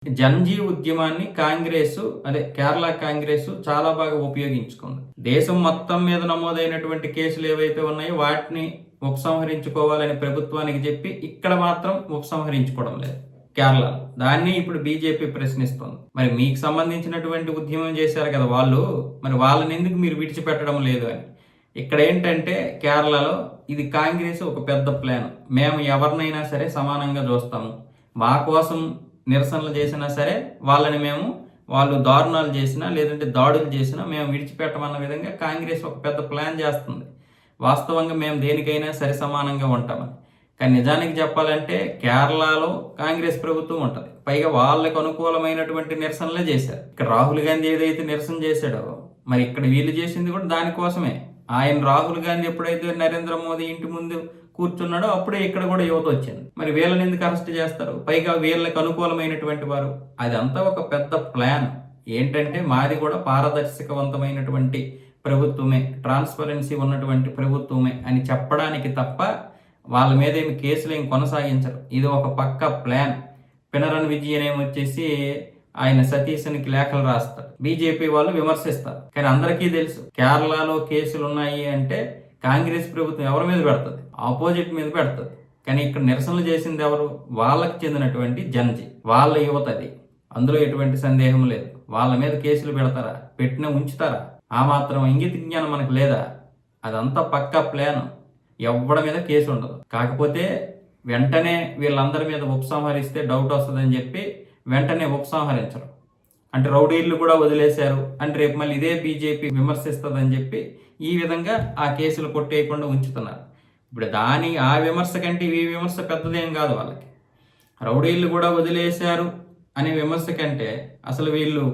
Gen Z ఉద్యమాన్ని కేరళ కాంగ్రెస్ చాలా బాగా ఉపయోగించుకుంది. దేశం మొత్తం మీద నమోదైనటువంటి కేసులు ఏవైతే ఉన్నాయో వాటిని ఉపసంహరించుకోవాలని ప్రభుత్వానికి చెప్పి ఇక్కడ మాత్రం ఉపసంహరించుకోవడం లేదు కేరళ. దాన్ని ఇప్పుడు బీజేపీ ప్రశ్నిస్తుంది. మరి మీకు సంబంధించినటువంటి ఉద్యమం చేశారు కదా వాళ్ళు, మరి వాళ్ళని ఎందుకు మీరు విడిచిపెట్టడం లేదు అని. ఇక్కడ ఏంటంటే కేరళలో ఇది కాంగ్రెస్ ఒక పెద్ద ప్లాన్. మేము ఎవరినైనా సరే సమానంగా చూస్తాము, మా కోసం నిరసనలు చేసినా సరే వాళ్ళు దారుణాలు చేసినా లేదంటే దాడులు చేసినా మేము విడిచిపెట్టమన్న విధంగా కాంగ్రెస్ ఒక పెద్ద ప్లాన్ చేస్తుంది. వాస్తవంగా మేము దేనికైనా సరి సమానంగా ఉంటామని. కానీ నిజానికి చెప్పాలంటే కేరళలో కాంగ్రెస్ ప్రభుత్వం ఉంటుంది, పైగా వాళ్ళకు అనుకూలమైనటువంటి నిరసనలే చేశారు. ఇక్కడ రాహుల్ గాంధీ ఏదైతే నిరసన చేశాడో మరి ఇక్కడ వీళ్ళు చేసింది కూడా దానికోసమే. రాహుల్ గాంధీ ఎప్పుడైతే నరేంద్ర మోదీ ఇంటి ముందు కూర్చున్నాడో అప్పుడే ఇక్కడ కూడా యువత వచ్చింది. మరి వీళ్ళని ఎందుకు అరెస్ట్ చేస్తారు? పైగా వీళ్ళకి అనుకూలమైనటువంటి వారు. అదంతా ఒక పెద్ద ప్లాన్. ఏంటంటే మాది కూడా పారదర్శకవంతమైనటువంటి ప్రభుత్వమే, ట్రాన్స్పరెన్సీ ఉన్నటువంటి ప్రభుత్వమే అని చెప్పడానికి తప్ప వాళ్ళ మీద ఏమి కేసులు ఏమి కొనసాగించరు. ఇది ఒక పక్క ప్లాన్. పినరన్ విజయన్ ఏమొచ్చేసి ఆయన సతీష్నికి లేఖలు రాస్తారు, బీజేపీ వాళ్ళు విమర్శిస్తారు. కానీ అందరికీ తెలుసు కేరళలో కేసులు ఉన్నాయి అంటే కాంగ్రెస్ ప్రభుత్వం ఎవరి మీద పెడుతుంది? ఆపోజిట్ మీద పెడుతుంది. కానీ ఇక్కడ నిరసనలు చేసింది ఎవరు? వాళ్ళకి చెందినటువంటి జన్జీ, వాళ్ళ యువత. అది అందులో ఎటువంటి సందేహం లేదు. వాళ్ళ మీద కేసులు పెడతారా? పెట్టినా ఉంచుతారా? ఆ మాత్రం ఇంగిత జ్ఞానం మనకు లేదా? అదంతా పక్కా ప్లాన్. ఎవరి మీద కేసు ఉండదు. కాకపోతే వెంటనే వీళ్ళందరి మీద ఉపసంహరిస్తే డౌట్ వస్తుందని చెప్పి వెంటనే ఉపసంహరించరు. అంటే రౌడీలు కూడా వదిలేశారు అంటే రేపు మళ్ళీ ఇదే బీజేపీ విమర్శిస్తుందని చెప్పి ఈ విధంగా ఆ కేసులు కొట్టేయకుండా ఉంచుతున్నారు. ఇప్పుడు ఆ విమర్శ కంటే ఈ విమర్శ పెద్దదేం కాదు వాళ్ళకి. రౌడీలు కూడా వదిలేశారు అనే విమర్శ కంటే అసలు వీళ్ళు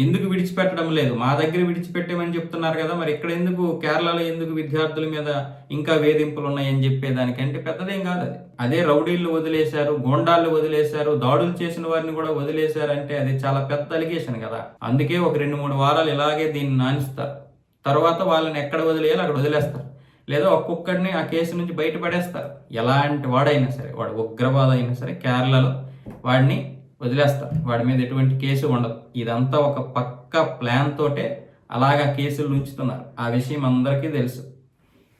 ఎందుకు విడిచిపెట్టడం లేదు, మా దగ్గర విడిచిపెట్టేమని చెప్తున్నారు కదా, మరి ఇక్కడ ఎందుకు కేరళలో ఎందుకు విద్యార్థుల మీద ఇంకా వేధింపులు ఉన్నాయని చెప్పేదానికంటే పెద్దదేం కాదు అది. అదే రౌడీలు వదిలేశారు, గోండాలు వదిలేశారు, దాడులు చేసిన వారిని కూడా వదిలేశారంటే అది చాలా పెద్ద అలిగేషన్ కదా. అందుకే ఒక 2-3 వారాలు ఇలాగే దీన్ని నానిస్తారు. తర్వాత వాళ్ళని ఎక్కడ వదిలేయాలో అక్కడ వదిలేస్తారు, లేదా ఒక్కొక్కడిని ఆ కేసు నుంచి బయటపడేస్తారు. ఎలాంటి వాడైనా సరే, వాడు ఉగ్రవాద అయినా సరే కేరళలో వాడిని వదిలేస్తారు. వాడి మీద ఎటువంటి కేసు ఉండదు. ఇదంతా ఒక పక్క ప్లాన్ తోటే అలాగా కేసులు ఉంచుతున్నారు. ఆ విషయం అందరికీ తెలుసు.